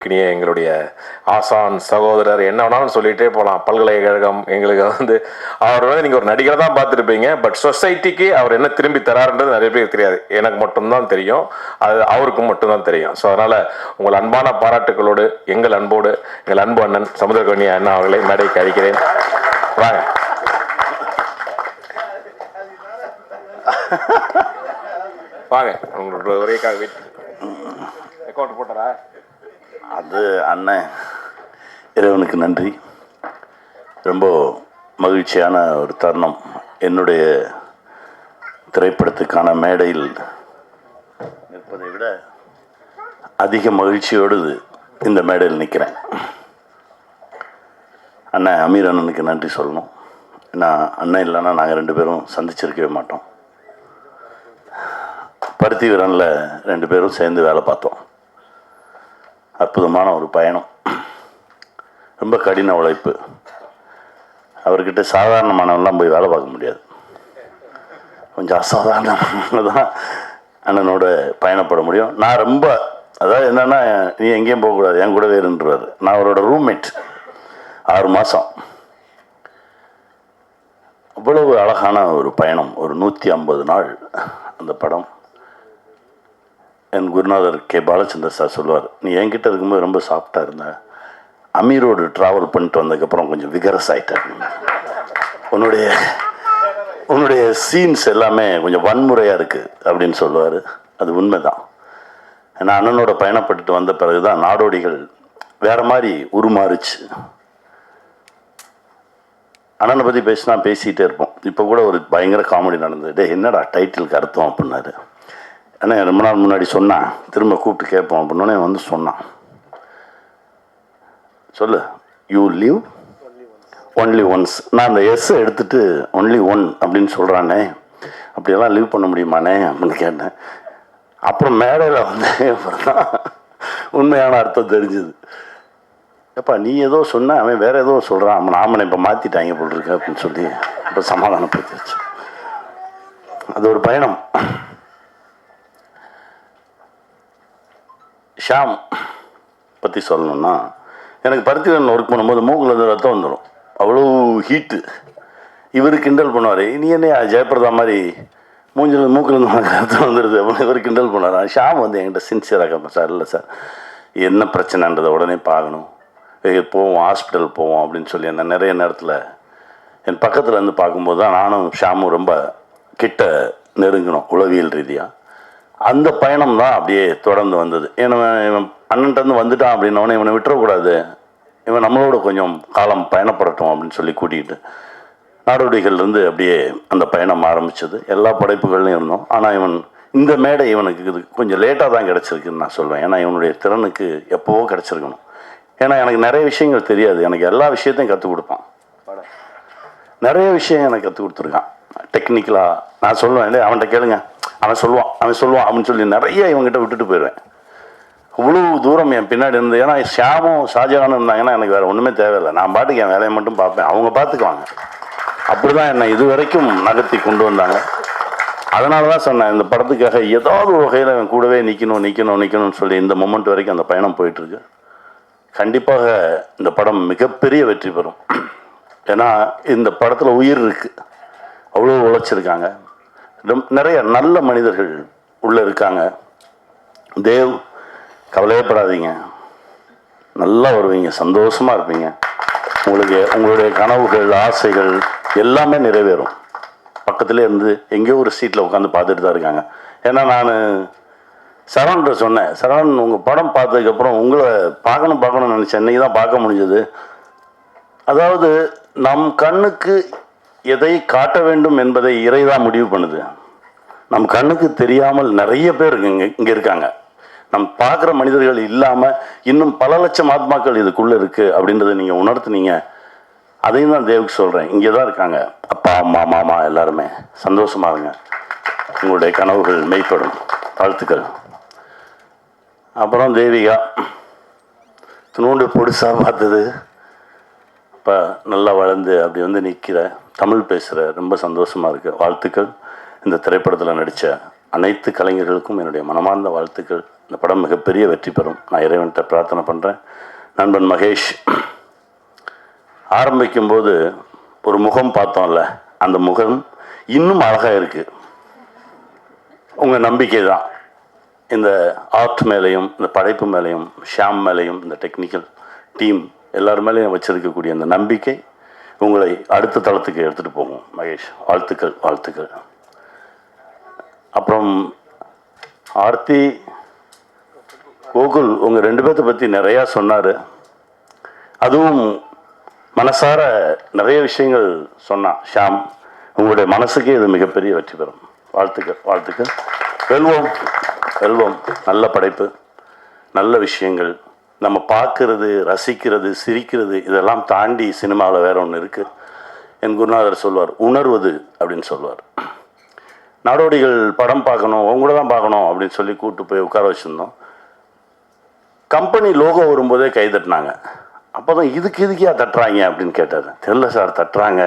எங்களுடைய ஆசான் சகோதரர் என்ன வேணாலும் சொல்லிகிட்டே போகலாம். பல்கலைக்கழகம் எங்களுக்கு அவர் நீங்கள் ஒரு நடிகரை தான் பார்த்துருப்பீங்க. பட் சொசைட்டிக்கு அவர் என்ன திரும்பி தராருன்றது நிறைய பேருக்கு தெரியாது. எனக்கு மட்டும்தான் தெரியும், அது அவருக்கும் மட்டும்தான் தெரியும். ஸோ அதனால் உங்கள் அன்பான பாராட்டுகளோடு எங்கள் அன்போடு எங்கள் அன்பு அண்ணன் சமுத்திரக்கனி அண்ணா அவர்களை மேடைக்கு அழைக்கிறேன். வாங்க வாங்க உங்களோட ஒரேக்காக வீட்டு அக்கௌண்ட் போட்டாரா? அது அண்ணன், இறைவனுக்கு நன்றி. ரொம்ப மகிழ்ச்சியான ஒரு தருணம். என்னுடைய திரைப்படத்துக்கான மேடையில் நிற்பதை விட அதிக மகிழ்ச்சியோடு இந்த மேடையில் நிற்கிறேன். அண்ணன் அமீர் அண்ணனுக்கு நன்றி சொல்லணும். நான் அண்ணன் இல்லைன்னா நாங்கள் 2 பேரும் சந்திச்சிருக்கவே மாட்டோம். பருத்தி வீரனில் 2 பேரும் சேர்ந்து வேலை பார்த்தோம். அற்புதமான ஒரு பயணம், ரொம்ப கடின உழைப்பு. அவர்கிட்ட சாதாரணமானவெல்லாம் போய் வேலை பார்க்க முடியாது. கொஞ்சம் அசாதாரணமாக தான் அண்ணனோட பயணப்பட முடியும். நான் ரொம்ப அதாவது என்னென்னா, நீ எங்கேயும் போகக்கூடாது, என் கூடவே இருந்துருவார். நான் அவரோட ரூம்மேட் 6 மாதம். அவ்வளவு அழகான ஒரு பயணம். ஒரு 150 நாள் அந்த படம். என் குருநாதர் கே பாலச்சந்திர சார் சொல்லுவார், நீ என்கிட்ட இருக்கும்போது ரொம்ப சாஃப்டாக இருந்த, அமீரோடு ட்ராவல் பண்ணிட்டு வந்ததுக்கப்புறம் கொஞ்சம் விகரஸ் ஆகிட்டார். உன்னுடைய சீன்ஸ் எல்லாமே கொஞ்சம் வன்முறையாக இருக்குது அப்படின்னு சொல்லுவார். அது உண்மைதான். ஏன்னா அண்ணனோட பயணப்பட்டுட்டு வந்த பிறகு தான் நாடோடிகள் வேறு மாதிரி உருமாறுச்சு. அண்ணனை பற்றி பேசினா பேசிகிட்டே இருப்போம். இப்போ கூட ஒரு பயங்கர காமெடி நடந்தது. என்னடா டைட்டிலுக்கு அர்த்தம் அப்படின்னாரு. ஏன்னா ரொம்ப நாள் முன்னாடி சொன்னான், திரும்ப கூப்பிட்டு கேட்போம் அப்படின்னோடனே சொன்னான், சொல்லு, யூ லிவ் ஒன்லி ஒன்ஸ். நான் அந்த எஸ்ஸை எடுத்துகிட்டு ஒன்லி ஒன் அப்படின்னு சொல்கிறானே, அப்படியெல்லாம் லீவ் பண்ண முடியுமானே அப்படின்னு கேட்டேன். அப்புறம் மேடையில் அப்புறம் தான் உண்மையான அர்த்தம் தெரிஞ்சுது. எப்பா நீ ஏதோ சொன்ன, அவன் வேறு ஏதோ சொல்கிறான், நாமனை இப்போ மாற்றிட்டாங்க போட்டிருக்க அப்படின்னு சொல்லி இப்போ சமாதானப்படுத்திடுச்சு. அது ஒரு பயணம். ஷாம் பற்றி சொல்லணும்னா, எனக்கு பருத்திவீரன் ஒர்க் பண்ணும்போது மூக்கில் ரத்தம் வந்துடும். அவ்வளோ ஹீட்டு. இவர் கிண்டல் பண்ணுவார், நீ என்ன ஜெயபிரதா மாதிரி மூக்கில் ரத்தம் வந்துடுது அப்படின்னு இவர் கிண்டல் பண்ணுவார். ஷாம் என்கிட்ட சின்சியராக, சார் இல்லை சார் என்ன பிரச்சனைன்றதை உடனே பார்க்கணும், போவோம் ஹாஸ்பிட்டல் போவோம் அப்படின்னு சொல்லி என்ன நிறைய நேரத்தில் என் பக்கத்தில் இருந்து பார்க்கும்போது தான் நானும் ஷாமும் ரொம்ப கிட்ட நெருங்கணும் உளவியல் ரீதியாக. அந்த பயணம் தான் அப்படியே தொடர்ந்து வந்தது. இவன் அண்ணன்ட்டு வந்துட்டான் அப்படின்னோடனே இவனை விட்டுறக்கூடாது, இவன் நம்மளோட கொஞ்சம் காலம் பயணப்படட்டும் அப்படின்னு சொல்லி கூட்டிகிட்டு நாடோடிகள்லேருந்து அப்படியே அந்த பயணம் ஆரம்பித்தது. எல்லா படைப்புகள்லையும் இருந்தோம். ஆனால் இவன் இந்த மேடை இவனுக்கு இது கொஞ்சம் லேட்டாக தான் கிடச்சிருக்குன்னு நான் சொல்வேன். ஏன்னா இவனுடைய திறனுக்கு எப்போவோ கிடச்சிருக்கணும். ஏன்னா எனக்கு நிறைய விஷயங்கள் தெரியாது, எனக்கு எல்லா விஷயத்தையும் கற்றுக் கொடுப்பான். நிறைய விஷயம் எனக்கு கற்றுக் கொடுத்துருக்கான் டெக்னிக்கலாக. நான் சொல்லுவேன், இல்லை அவன்கிட்ட கேளுங்க, அவன் சொல்லுவான் அப்படின்னு சொல்லி நிறைய இவங்ககிட்ட விட்டுட்டு போயிடுவேன். இவ்வளோ தூரம் என் பின்னாடி இருந்து. ஏன்னா ஷாமும் ஷாஜகானும் இருந்தாங்கன்னா எனக்கு வேறு ஒன்றுமே தேவையில்லை, நான் பாட்டுக்கு என் வேலையை மட்டும் பார்ப்பேன், அவங்க பார்த்துக்குவாங்க. அப்படி தான் என்னை இது வரைக்கும் நகர்த்தி கொண்டு வந்தாங்க. அதனால தான் சொன்னேன், இந்த படத்துக்காக ஏதாவது ஒரு வகையில் அவன் கூடவே நிற்கணும்னு சொல்லி இந்த மொமெண்ட் வரைக்கும் அந்த பயணம் போயிட்டுருக்கு. கண்டிப்பாக இந்த படம் மிகப்பெரிய வெற்றி பெறும். ஏன்னா இந்த படத்தில் உயிர் இருக்குது, அவ்வளோ உழைச்சிருக்காங்க, நிறைய நல்ல மனிதர்கள் உள்ளே இருக்காங்க. தேவ், கவலையப்படாதீங்க, நல்லா வருவீங்க, சந்தோஷமாக இருப்பீங்க. உங்களுடைய கனவுகள் ஆசைகள் எல்லாமே நிறைவேறும். பக்கத்துலேயே இருந்து எங்கேயோ ஒரு சீட்டில் உட்காந்து பார்த்துட்டு தான் இருக்காங்க. ஏன்னா நான் சரவண்கிட்ட சொன்னேன், சரவணன் உங்கள் படம் பார்த்ததுக்கப்புறம் உங்களை பார்க்கணும்னு நினச்சேன், இன்றைக்கி தான் பார்க்க முடிஞ்சது. அதாவது நம் கண்ணுக்கு எதை காட்ட வேண்டும் என்பதை இறைதான் முடிவு பண்ணுது. நம் கண்ணுக்கு தெரியாமல் நிறைய பேர் இங்கே இருக்காங்க. நம் பார்க்குற மனிதர்கள் இல்லாமல் இன்னும் பல லட்சம் ஆத்மாக்கள் இதுக்குள்ளே இருக்குது அப்படின்றத நீங்கள் உணர்த்துனீங்க. அதையும் தான் தேவுக்கு சொல்கிறேன், இங்கே தான் இருக்காங்க அப்பா அம்மா மாமா எல்லாருமே. சந்தோஷமாக இருங்க, உங்களுடைய கனவுகள் மெய்ப்படும். வாழ்த்துக்கள். அப்புறம் தேவிகா துணூண்டு பொடிசாக பார்த்தது, இப்போ நல்லா வளர்ந்து அப்படி நிற்கிற, தமிழ் பேசுகிற, ரொம்ப சந்தோஷமாக இருக்குது. வாழ்த்துக்கள். இந்த திரைப்படத்தில் நடித்த அனைத்து கலைஞர்களுக்கும் என்னுடைய மனமார்ந்த வாழ்த்துக்கள். இந்த படம் மிகப்பெரிய வெற்றி பெறும். நான் இறைவன்கிட்ட பிரார்த்தனை பண்ணுறேன். நண்பன் மகேஷ் ஆரம்பிக்கும்போது ஒரு முகம் பார்த்தோம்ல, அந்த முகம் இன்னும் அழகாக இருக்குது. உங்கள் நம்பிக்கை தான் இந்த ஆர்ட் மேலேயும் இந்த படைப்பு மேலேயும் ஷாம் மேலேயும் இந்த டெக்னிக்கல் டீம் எல்லார் மேலேயும் வச்சிருக்கக்கூடிய அந்த நம்பிக்கை உங்களை அடுத்த தளத்துக்கு எடுத்துகிட்டு போகும். மகேஷ், வாழ்த்துக்கள் வாழ்த்துக்கள். அப்புறம் ஆர்த்தி, கோகுல், உங்கள் 2 பேர்த்த பற்றி நிறையா சொன்னார். அதுவும் மனசார நிறைய விஷயங்கள் சொன்னான் ஷாம். உங்களுடைய மனசுக்கே இது மிகப்பெரிய வெற்றி பெறும். வாழ்த்துக்கள் வாழ்த்துக்கள். வெல்வோம் வெல்வோம். நல்ல படைப்பு, நல்ல விஷயங்கள், நம்ம பார்க்கறது, ரசிக்கிறது, சிரிக்கிறது, இதெல்லாம் தாண்டி சினிமாவில் வேற ஒன்று இருக்குது. என் குருநாதர் சொல்வார், உணர்வது அப்படின்னு சொல்வார். நாடோடிகள் படம் பார்க்கணும், உங்க கூட தான் பார்க்கணும் அப்படின்னு சொல்லி கூப்பிட்டு போய் உட்கார வச்சுருந்தோம். கம்பெனி லோகோ வரும்போதே கை தட்டினாங்க. அப்போ தான் இதுக்கே தட்டுறாங்க அப்படின்னு கேட்டார். தெரில சார், தட்டுறாங்க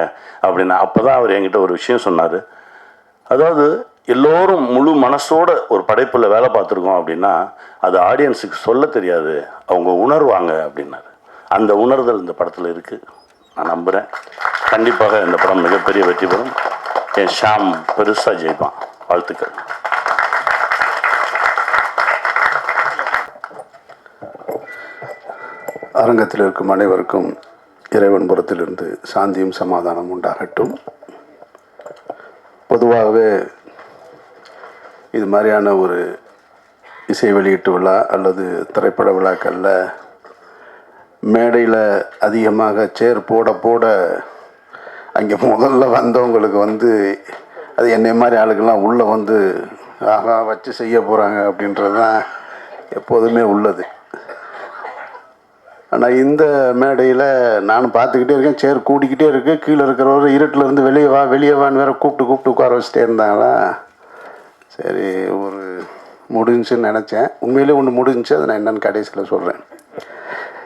அப்படின்னா. அப்போ தான் அவர் என்கிட்ட ஒரு விஷயம் சொன்னார். அதாவது எல்லோரும் முழு மனசோட ஒரு படைப்பில் வேலை பார்த்துருக்கோம் அப்படின்னா அது ஆடியன்ஸுக்கு சொல்ல தெரியாது, அவங்க உணர்வாங்க அப்படின்னாரு. அந்த உணர்தல் இந்த படத்தில் இருக்குது. நான் நம்புகிறேன் கண்டிப்பாக இந்த படம் மிகப்பெரிய வெற்றி பெறும். என் ஷாம் பெருசாக ஜெயிப்பான். வாழ்த்துக்கள். அரங்கத்தில் இருக்கும் அனைவருக்கும் இறைவன் புறத்திலிருந்து சாந்தியும் சமாதானம் உண்டாகட்டும். பொதுவாகவே இது மாதிரியான ஒரு இசை வெளியீட்டு விழா அல்லது திரைப்பட விழாக்களில் மேடையில் அதிகமாக சேர் போட போட அங்கே முதல்ல வந்தவங்களுக்கு அது என்னை மாதிரி ஆளுக்கெல்லாம் உள்ளே ஆகா வச்சு செய்ய போகிறாங்க அப்படின்றது தான் எப்போதுமே உள்ளது. ஆனால் இந்த மேடையில் நான் பார்த்துக்கிட்டே இருக்கேன், சேர் கூடிக்கிட்டே இருக்குது. கீழே இருக்கிறவர் இருட்டிலேருந்து வெளியே வான்னு வேறு கூப்பிட்டு உட்கார வச்சுட்டே இருந்தாங்களா. சரி, ஒரு முடிஞ்சுன்னு நினச்சேன். உண்மையிலே ஒன்று முடிஞ்சிச்சு. அதை நான் என்னென்னு கடைசியில் சொல்கிறேன்.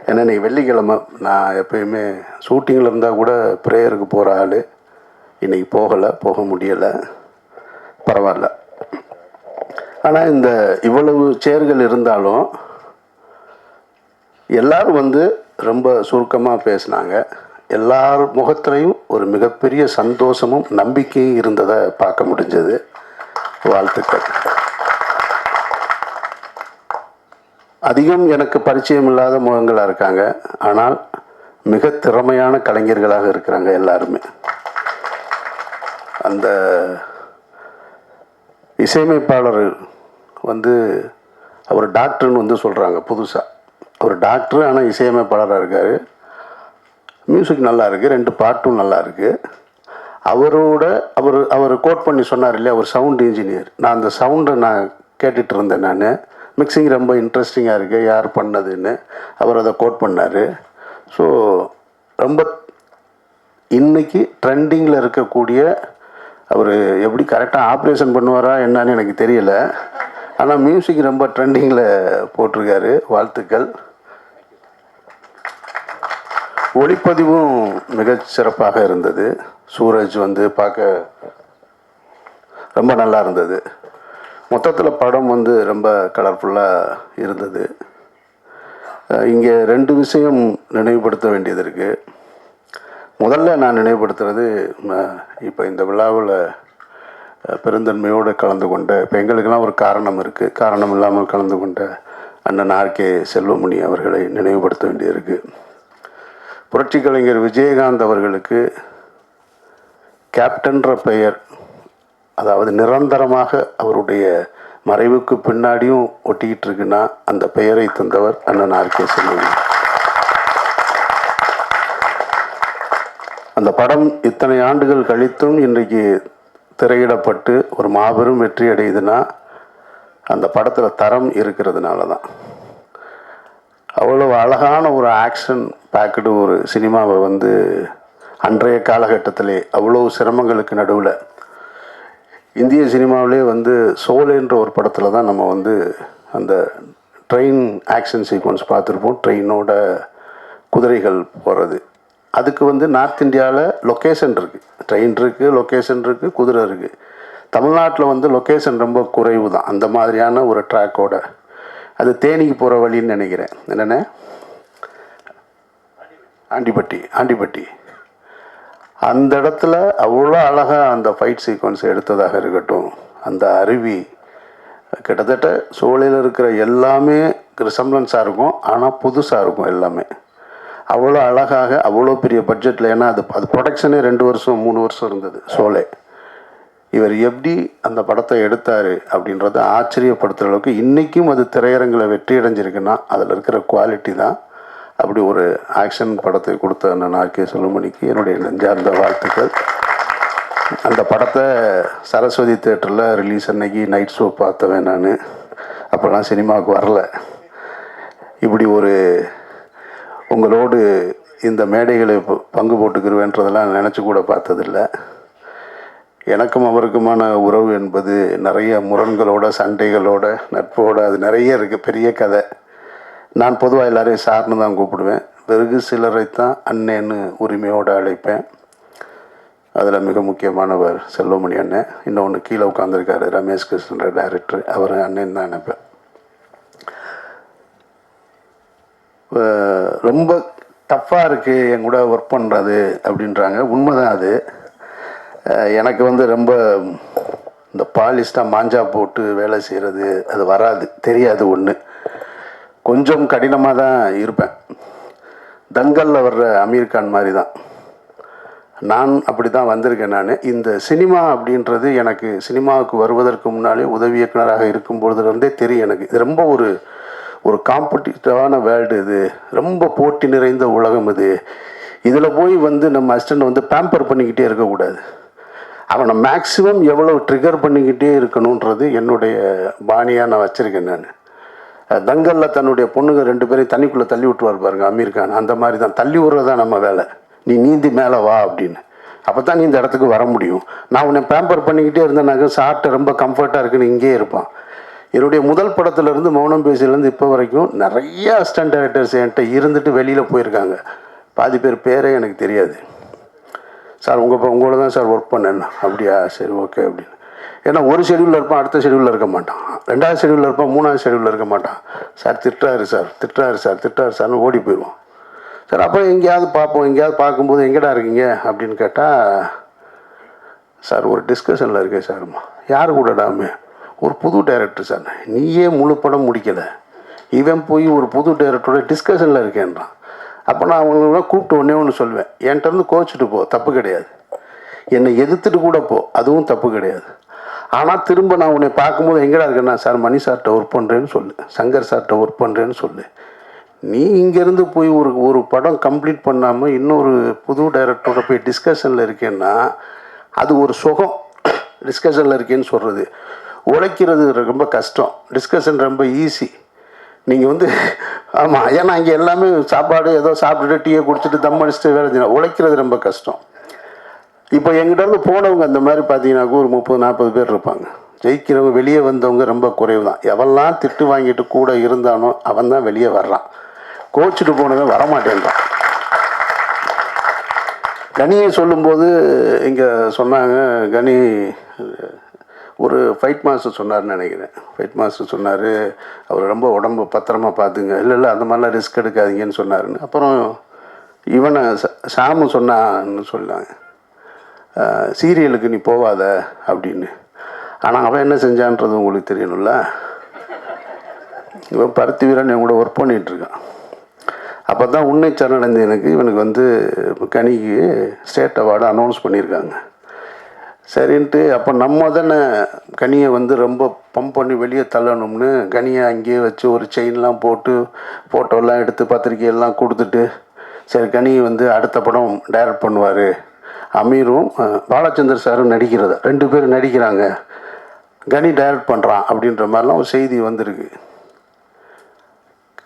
ஏன்னா இன்றைக்கி வெள்ளிக்கிழமை. நான் எப்பயுமே ஷூட்டிங்கில் இருந்தால் கூட ப்ரேயருக்கு போகிற ஆள். இன்றைக்கி போக முடியலை. பரவாயில்ல. ஆனால் இந்த இவ்வளவு சேர்கள் இருந்தாலும் எல்லாரும் ரொம்ப சுருக்கமாக பேசினாங்க. எல்லார் முகத்திலையும் ஒரு மிகப்பெரிய சந்தோஷமும் நம்பிக்கையும் இருந்ததை பார்க்க முடிஞ்சது. வாழ்த்துக்கள். அதிகம் எனக்கு பரிச்சயம் இல்லாத முகங்களாக இருக்காங்க, ஆனால் மிக திறமையான கலைஞர்களாக இருக்கிறாங்க எல்லாருமே. அந்த இசையமைப்பாளர் அவர் டாக்டர்னு சொல்கிறாங்க புதுசாக. ஒரு டாக்டர், ஆனால் இசையமைப்பாளராக இருக்கார். மியூசிக் நல்லா இருக்குது, 2 பாட்டும் நல்லா இருக்குது. அவர் கோட் பண்ணி சொன்னார் இல்லையா, ஒரு சவுண்ட் இன்ஜினியர். நான் அந்த சவுண்டை கேட்டுட்டு இருந்தேன். நான் மிக்சிங் ரொம்ப இன்ட்ரெஸ்டிங்காக இருக்குது, யார் பண்ணதுன்னு அவர் அதை கோட் பண்ணார். ஸோ ரொம்ப இன்றைக்கி ட்ரெண்டிங்கில் இருக்கக்கூடிய அவர் எப்படி கரெக்டாக ஆப்ரேஷன் பண்ணுவாரா என்னன்னு எனக்கு தெரியல. ஆனால் மியூசிக் ரொம்ப ட்ரெண்டிங்கில் போட்டிருக்காரு. வாழ்த்துக்கள். ஒளிப்பதிவும் மிக சிறப்பாக இருந்தது. சூரஜ் பார்க்க ரொம்ப நல்லா இருந்தது. மொத்தத்தில் படம் ரொம்ப கலர்ஃபுல்லாக இருந்தது. இங்கே 2 விஷயம் நினைவுபடுத்த வேண்டியது இருக்குது. முதல்ல நான் நினைவுபடுத்துறது, இப்போ இந்த விழாவில் பெருந்தன்மையோடு கலந்து கொண்ட, இப்போ எங்களுக்கெல்லாம் ஒரு காரணம் இருக்குது, காரணம் இல்லாமல் கலந்து கொண்ட அண்ணன் ஆர்கே செல்வமணி அவர்களை நினைவுபடுத்த வேண்டியிருக்கு. புரட்சி கலைஞர் விஜயகாந்த் அவர்களுக்கு கேப்டன்ற பெயர், அதாவது நிரந்தரமாக அவருடைய மறைவுக்கு பின்னாடியும் ஒட்டிக்கிட்டு இருக்குன்னா அந்த பெயரை தந்தவர் அண்ணன் ஆர்கே செல்வமணி. அந்த படம் இத்தனை ஆண்டுகள் கழித்தும் இன்றைக்கு திரையிடப்பட்டு ஒரு மாபெரும் வெற்றி அடையுதுன்னா அந்த படத்தில் தரம் இருக்கிறதுனால தான். அவ்வளோ அழகான ஒரு ஆக்ஷன் பேக்கடு ஒரு சினிமாவை அன்றைய காலகட்டத்திலே அவ்வளோ சிரமங்களுக்கு நடுவில் இந்திய சினிமாவிலே சோலேன்ற ஒரு படத்தில் தான் நம்ம அந்த ட்ரெயின் ஆக்ஷன் சீக்வன்ஸ் பார்த்துருப்போம். ட்ரெயினோட குதிரைகள் போகிறது. அதுக்கு நார்த் இந்தியாவில் லொக்கேஷன் இருக்குது, ட்ரெயின் இருக்குது, லொக்கேஷன் இருக்குது, குதிரை இருக்குது. தமிழ்நாட்டில் வந்து லொக்கேஷன் ரொம்ப குறைவு தான் அந்த மாதிரியான ஒரு ட்ராக்கோட. அது தேனிக்கு போகிற வழின்னு நினைக்கிறேன். என்னென்ன ஆண்டிப்பட்டி அந்த இடத்துல அவ்வளோ அழகாக அந்த ஃபைட் சீக்வன்ஸ் எடுத்ததாக இருக்கட்டும். அந்த அருவி கிட்டத்தட்ட சோலையில் இருக்கிற எல்லாமே ரிசம்லன்ஸாக இருக்கும், ஆனால் புதுசாக இருக்கும் எல்லாமே. அவ்வளோ அழகாக அவ்வளோ பெரிய பட்ஜெட்டில், ஏன்னா அது ப்ரொடக்ஷனே 2 வருஷம் 3 வருஷம் இருந்தது சோலை. இவர் எப்படி அந்த படத்தை எடுத்தார் அப்படின்றத ஆச்சரியப்படுத்துகிற அளவுக்கு இன்றைக்கும் அது திரையரங்கில் வெற்றி அடைஞ்சிருக்குன்னா அதில் இருக்கிற குவாலிட்டி தான். அப்படி ஒரு ஆக்ஷன் படத்தை கொடுத்த அண்ணன் ஆர்கே செல்வமணிக்கு என்னுடைய நெஞ்சார்ந்த வாழ்த்துக்கள். அந்த படத்தை சரஸ்வதி தேட்டரில் ரிலீஸ் அன்னைக்கு நைட் ஷோ பார்த்தவன் நான். அப்போல்லாம் சினிமாவுக்கு வரல. இப்படி ஒரு உங்களோடு இந்த மேடைகளை பங்கு போட்டுக்கிருவேன்றதெல்லாம் நினச்சி கூட பார்த்ததில்லை. எனக்கும் அவருக்குமான உறவு என்பது நிறைய முரண்களோட, சண்டைகளோட, நட்போடு அது நிறைய இருக்குது. பெரிய கதை. நான் பொதுவாக எல்லாரையும் சார்னு தான் கூப்பிடுவேன். வெறுகு சிலரைத்தான் அண்ணேன்னு உரிமையோடு அழைப்பேன். அதில் மிக முக்கியமானவர் செல்வமணி அண்ணன். இன்னொன்று கீழே உட்காந்துருக்காரு ரமேஷ் கிருஷ்ணன் டைரக்டர், அவர் அண்ணன் தான் நினைப்பேன். ரொம்ப டஃப்பாக இருக்குது என் கூட ஒர்க் பண்ணுறது அப்படின்றாங்க. உண்மைதான் அது. எனக்கு வந்து ரொம்ப இந்த பாலிஸ்டாக மாஞ்சா போட்டு வேலை செய்கிறது அது வராது, தெரியாது. ஒன்று கொஞ்சம் கடினமாக தான் இருப்பேன். தங்கலில் வர்ற அமீர் கான் மாதிரி தான் நான் அப்படி தான் வந்திருக்கேன். நான் இந்த சினிமா அப்படின்றது எனக்கு சினிமாவுக்கு வருவதற்கு முன்னாலே உதவி இயக்குனராக இருக்கும்பொழுதுலேருந்தே தெரியும். எனக்கு இது ரொம்ப ஒரு காம்படிட்டிவான வேர்ல்டு. இது ரொம்ப போட்டி நிறைந்த உலகம். இதில் போய் வந்து நம்ம அசிஸ்டண்ட் வந்து பேம்பர் பண்ணிக்கிட்டே இருக்கக்கூடாது. அவனை மேக்ஸிமம் எவ்வளோ ட்ரிகர் பண்ணிக்கிட்டே இருக்கணுன்றது என்னுடைய பாணியாக நான் வச்சுருக்கேன். நான் தங்கலில் தன்னுடைய பொண்ணுங்க 2 பேரையும் தண்ணிக்குள்ளே தள்ளி விட்டுருவார் பாருங்க அமீர் கான். அந்த மாதிரி தான் தள்ளி விடுறது தான் நம்ம வேலை. நீ நீந்தி மேலே வா அப்படின்னு. அப்போ தான் நீ இந்த இடத்துக்கு வர முடியும். நான் உன்னை பேம்பர் பண்ணிக்கிட்டே இருந்தேனாக்க சாப்பிட்டு ரொம்ப கம்ஃபர்ட்டாக இருக்குன்னு இங்கே இருப்பான். என்னுடைய முதல் படத்துலேருந்து மௌனம் பேசிலேருந்து இப்போ வரைக்கும் நிறைய அசிஸ்டன்ட் டைரக்டர்ஸ் என்கிட்ட இருந்துட்டு வெளியில் போயிருக்காங்க. பாதி பேர் பேரே எனக்கு தெரியாது. சார் உங்களோட தான் சார் ஒர்க் பண்ணேன். அப்படியா, சரி ஓகே அப்படின்னு. ஏன்னா ஒரு ஷெடியூலில் இருப்பான், அடுத்த ஷெடியூலில் இருக்க மாட்டான், 2வது ஷெடியூலில் இருப்பான், 3வது ஷெடியூலில் இருக்க மாட்டான். சார் திட்டுறாரு சார்னு ஓடி போயிடுவான். சார் அப்போ எங்கேயாவது பார்ப்போம். எங்கேயாவது பார்க்கும்போது எங்கடா இருக்கீங்க அப்படின்னு கேட்டால், சார் ஒரு டிஸ்கஷனில் இருக்கேன் சார்மா. யார் கூடடாமே? ஒரு புது டைரக்டர் சார். நீயே முழு படம் முடிக்கலை, இவன் போய் ஒரு புது டைரக்டரோட டிஸ்கஷனில் இருக்கேன்றான். அப்போ நான் அவங்களுக்கு கூப்பிட்டு ஒன்று சொல்லுவேன், என்கிட்ட இருந்து கோச்சிட்டு போ, தப்பு கிடையாது. என்னை எதிர்த்துட்டு கூட போ, அதுவும் தப்பு கிடையாது. ஆனால் திரும்ப நான் உன்னை பார்க்கும்போது எங்கடா இருக்கேன்னா, சார் மணி சார்கிட்ட ஒர்க் பண்ணுறேன்னு சொல்லு, சங்கர் சார்கிட்ட ஒர்க் பண்ணுறேன்னு சொல்லு. நீ இங்கேருந்து போய் ஒரு படம் கம்ப்ளீட் பண்ணாமல் இன்னொரு புது டைரக்டரோட போய் டிஸ்கஷனில் இருக்கேன்னா அது ஒரு சுகம். டிஸ்கஷனில் இருக்கேன்னு சொல்கிறது, உழைக்கிறது ரொம்ப கஷ்டம், டிஸ்கஷன் ரொம்ப ஈஸி. நீங்கள் வந்து ஆமாம், ஏன்னா இங்கே எல்லாமே சாப்பாடு ஏதோ சாப்பிட்டுட்டு டீயை குடிச்சிட்டு தம் அடிச்சுட்டு வேலை செய்யணும். உழைக்கிறது ரொம்ப கஷ்டம். இப்போ எங்கிட்டருந்து போனவங்க அந்த மாதிரி பார்த்தீங்கன்னாக்கா ஒரு 30-40 பேர் இருப்பாங்க. ஜெயிக்கிறவங்க வெளியே வந்தவங்க ரொம்ப குறைவு தான். எவெல்லாம் திட்டு வாங்கிட்டு கூட இருந்தானோ அவன் தான் வெளியே வர்றான். கோச்சிட்டு போனவன் வரமாட்டேன்றான். கனியை சொல்லும்போது இங்கே சொன்னாங்க, கனி ஒரு ஃபைட் மாஸ்டர் சொன்னார்னு நினைக்கிறேன். ஃபைட் மாஸ்டர் சொன்னார், அவர் ரொம்ப உடம்பு பத்திரமா பார்த்துங்க, இல்லை அந்த மாதிரிலாம் ரிஸ்க் எடுக்காதீங்கன்னு சொன்னாருன்னு. அப்புறம் இவனை சாமு சொன்னான்னு சொன்னாங்க, சீரியலுக்கு நீ போவாத அப்படின்னு. ஆனால் அவன் என்ன செஞ்சான்றது உங்களுக்கு தெரியணும்ல. இவன் பருத்தி வீரன் என் கூட ஒர்க் பண்ணிகிட்ருக்கான். அப்போ தான் உன்னை சரணடைந்து இவனுக்கு வந்து கனிக்கு ஸ்டேட் அவார்டு அனௌன்ஸ் பண்ணியிருக்காங்க. சரின்ட்டு அப்போ நம்ம தானே கனியை வந்து ரொம்ப பம்ப் பண்ணி வெளியே தள்ளணும்னு கனியை அங்கேயே வச்சு ஒரு செயின்லாம் போட்டு ஃபோட்டோலாம் எடுத்து பத்திரிக்கையெல்லாம் கொடுத்துட்டு, சரி கனி வந்து அடுத்த படம் டைரக்ட் பண்ணுவார், அமீரும் பாலச்சந்தர் சாரும் நடிக்கிறதா, 2 பேரும் நடிக்கிறாங்க, கனி டைரக்ட் பண்ணுறான் அப்படின்ற மாதிரிலாம் ஒரு செய்தி வந்திருக்கு.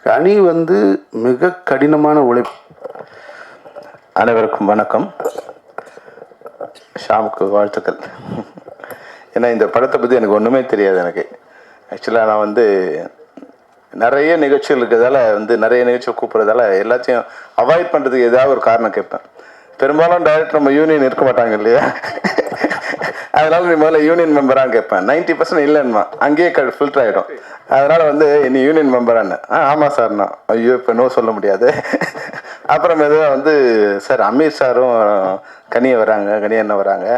கனி வந்து மிக கடினமான உழைப்பு. அனைவருக்கும் வணக்கம். ஷாமுக்கு வாழ்த்துக்கள். ஏன்னா இந்த படத்தை பற்றி எனக்கு ஒன்றுமே தெரியாது. எனக்கு ஆக்சுவலாக நான் வந்து நிறைய நிகழ்ச்சிகள் இருக்கிறதால வந்து நிறைய நிகழ்ச்சிகள் கூப்பிட்றதால எல்லாத்தையும் அவாய்ட் பண்ணுறதுக்கு ஏதாவது ஒரு காரணம் கேட்பேன். பெரும்பாலும் டைரக்டர் நம்ம யூனியன் இருக்க மாட்டாங்க இல்லையா, அதனால நீ முதல்ல யூனியன் மெம்பரான்னு கேட்பேன். 90% இல்லைன்னுமா, அங்கேயே ஃபில்டர் ஆகிடும். அதனால வந்து நீ யூனியன் மெம்பரான்னு, ஆமாம் சார்ண்ணா. ஐயோ இப்போ நோ சொல்ல முடியாது. அப்புறம் மெதுவாக வந்து சார் அமீர் சாரும் கனி வராங்க, கனி என்ன வராங்க,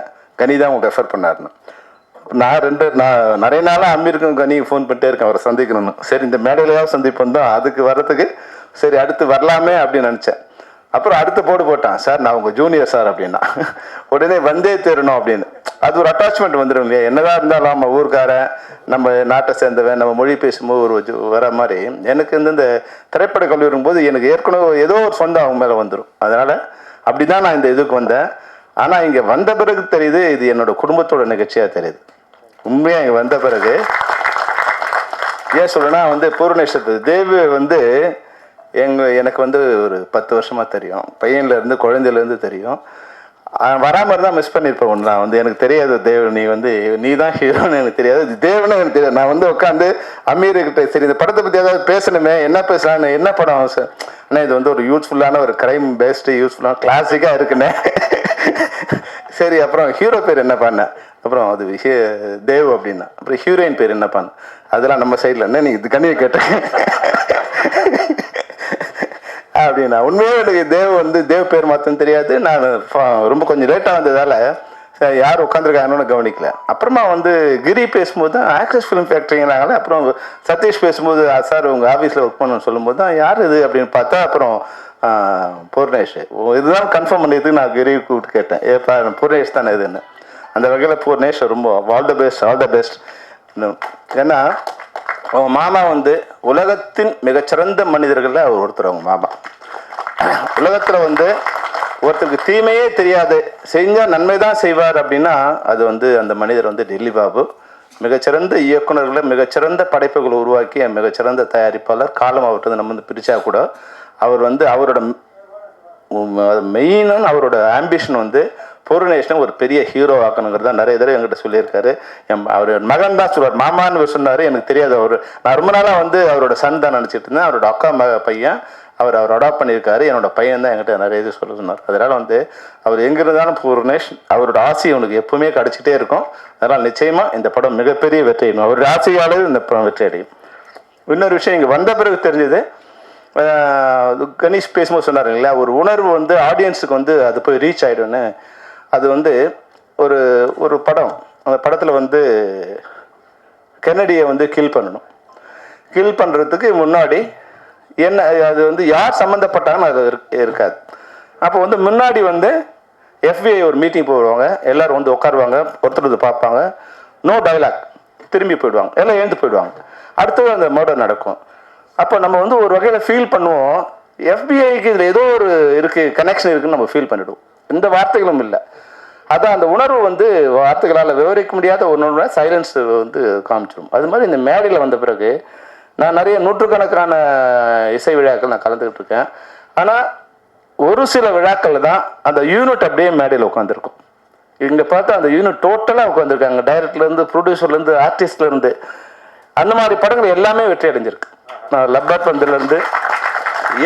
கனி தான் அவங்க ரெஃபர் பண்ணாருன்னு. நான் நிறைய நாளாக அமீருக்கும் கனி ஃபோன் பண்ணிட்டே இருக்கேன் அவரை சந்திக்கணும்னு. சரி இந்த மேடையிலையாவது சந்திப்போம் தான், அதுக்கு வர்றதுக்கு சரி அடுத்து வரலாமே அப்படின்னு நினச்சேன். அப்புறம் அடுத்து போட்டான், சார் நான் உங்கள் ஜூனியர் சார் அப்படின்னா. உடனே வந்தே தரணும் அப்படின்னு. அது ஒரு அட்டாச்மெண்ட் வந்துடும் இல்லையா? என்னதான் இருந்தாலும் நம்ம ஊருக்காரன், நம்ம நாட்டை சேர்ந்தவன், நம்ம மொழி பேசும்போது ஒரு வர மாதிரி எனக்கு இந்த திரைப்பட கல்லூரி போது எனக்கு ஏற்கனவே ஏதோ ஒரு சொந்தம் அவங்க மேலே வந்துடும். அதனால் அப்படி தான் நான் இந்த இதுக்கு வந்தேன். ஆனால் இங்கே வந்த பிறகு தெரியுது இது என்னோட குடும்பத்தோட நிகழ்ச்சியாக தெரியுது. உண்மையாக இங்கே வந்த பிறகு ஏன் சொல்றேன்னா வந்து பூர்ணேஸ்வர் தேவ் வந்து எனக்கு வந்து ஒரு 10 வருஷமாக தெரியும். பையன்லேருந்து குழந்தையிலேருந்து தெரியும். வராமல் இருந்தால் மிஸ் பண்ணியிருப்பேன். ஒன்று நான் வந்து எனக்கு தெரியாது தேவ் நீ தான் ஹீரோன்னு எனக்கு தெரியாது, தேவ்னு எனக்கு தெரியாது. நான் வந்து உட்காந்து அமீர்கிட்ட சரி இந்த படத்தை பற்றி ஏதாவது பேசணுமே, என்ன பேசலான்னு, என்ன படம் சார் ஆனால் இது வந்து ஒரு யூஸ்ஃபுல்லான ஒரு கிரைம் பேஸ்டு யூஸ்ஃபுல்லான கிளாசிக்காக இருக்குண்ணே. சரி அப்புறம் ஹீரோ பேர் என்ன பண்ண, அப்புறம் அது தேவ் அப்படின்னா, அப்புறம் ஹீரோயின் பேர் என்ன பண்ண, அதெல்லாம் நம்ம சைடில் என்ன நீங்கள் இது கண்ணியை கேட்டேன் அப்படின்னா. உண்மையாக எனக்கு தேவ் பேர் மாத்தம் தெரியாது. நான் ரொம்ப கொஞ்சம் லேட்டாக வந்ததால் யார் உட்காந்துருக்காங்கன்னு கவனிக்கல. அப்புறமா வந்து கிரி பேசும்போது தான் ஆக்ட்ரஸ் ஃபிலிம் ஃபேக்ட்ரிங்கிறாங்களே. அப்புறம் சதீஷ் பேசும்போது சார் உங்கள் ஆஃபீஸில் ஒர்க் பண்ணணும்னு சொல்லும்போது தான் யார் இது அப்படின்னு பார்த்தா அப்புறம் பூர்ணேஷ். இதுதான் கன்ஃபார்ம் பண்ணியதுக்கு நான் கிரி கூப்பிட்டு கேட்டேன், ஏப்பா பூர்ணேஷ் தானே இதுன்னு. அந்த வகையில் பூர்ணேஷ் ரொம்ப ஆல் த பெஸ்ட். ஏன்னா அவங்க மாமா வந்து உலகத்தின் மிகச்சிறந்த மனிதர்களில் அவர் ஒருத்தர். அவங்க மாமா உலகத்தில் வந்து ஒருத்தருக்கு தீமையே தெரியாது, செஞ்சால் நன்மை தான் செய்வார் அப்படின்னா அது வந்து அந்த மனிதர் வந்து டெல்லி பாபு. மிகச்சிறந்த இயக்குநர்களை, மிகச்சிறந்த படைப்புகளை உருவாக்கிய மிகச்சிறந்த தயாரிப்பாளர். காலம் அவர்கிட்ட நம்ம வந்து பிரித்தா கூட அவர் வந்து அவரோட மெயினான அவரோட ஆம்பிஷன் வந்து பூர்ணேஷனை ஒரு பெரிய ஹீரோ ஆக்கணுங்கிறது தான் நிறைய தடவை என்கிட்ட சொல்லியிருக்காரு. அவர் மகன் தான் சொல்லுவார், மாமான்னு சொன்னார். எனக்கு தெரியாது, நான் ரொம்ப நாளாக வந்து அவரோட சன் தான் நினச்சிட்டு இருந்தேன். அவரோட அக்கா பையன் அவர் அடாப்ட் பண்ணியிருக்காரு. என்னோட பையன் தான் என்கிட்ட நிறைய இது சொல்ல சொன்னார். அதனால் வந்து அவர் எங்கே இருந்தாலும் பூர்ணேஷ் அவரோட ஆசை அவனுக்கு எப்பவுமே கிடச்சிட்டே இருக்கும். அதனால் நிச்சயமாக இந்த படம் மிகப்பெரிய வெற்றி அடையும். அவருடைய ஆசையாளர் இந்த படம் வெற்றி அடையும். இன்னொரு விஷயம் இங்கே வந்த பிறகு தெரிஞ்சது, கணேஷ் பேசும்போது சொன்னார் இல்லையா, ஒரு உணர்வு வந்து ஆடியன்ஸுக்கு வந்து அது போய் ரீச் ஆகிடும்னு. அது வந்து ஒரு படம், அந்த படத்தில் வந்து கென்னடியை வந்து கில் பண்ணணும். கில் பண்ணுறதுக்கு முன்னாடி என்ன அது வந்து யார் சம்மந்தப்பட்டாங்கன்னு அது இருக்காது. அப்போ வந்து முன்னாடி வந்து FBI ஒரு மீட்டிங் போடுவாங்க, எல்லோரும் வந்து உட்காருவாங்க, ஒருத்தர் பார்ப்பாங்க, நோ டைலாக், திரும்பி போயிடுவாங்க, எல்லாம் எழுந்து போயிடுவாங்க. அடுத்தது அந்த மர்டர் நடக்கும். அப்போ நம்ம வந்து ஒரு வகையில் ஃபீல் பண்ணுவோம், FBIக்கு இதில் ஏதோ ஒரு இருக்குது, கனெக்ஷன் இருக்குதுன்னு நம்ம ஃபீல் பண்ணிவிடுவோம். எந்த வார்த்தைகளும் இல்லை. அதான் அந்த உணர்வு வந்து வார்த்தைகளால் விவரிக்க முடியாத ஒன்று சைலன்ஸ் வந்து காமிச்சிடும். அது மாதிரி இந்த மேடையில் வந்த பிறகு நான் நிறைய நூற்றுக்கணக்கான இசை விழாக்கள் நான் கலந்துக்கிட்டு இருக்கேன். ஆனால் ஒரு சில விழாக்களில் தான் அந்த யூனிட் அப்படியே மேடையில் உட்காந்துருக்கும். இங்கே பார்த்தா அந்த யூனிட் டோட்டலாக உட்காந்துருக்காங்க, டைரக்டர்லேருந்து ப்ரொடியூசர்லேருந்து ஆர்டிஸ்ட்லேருந்து. அந்த மாதிரி படங்கள் எல்லாமே வெற்றி அடைஞ்சிருக்கு. நான் லப்பர் பந்துலேருந்து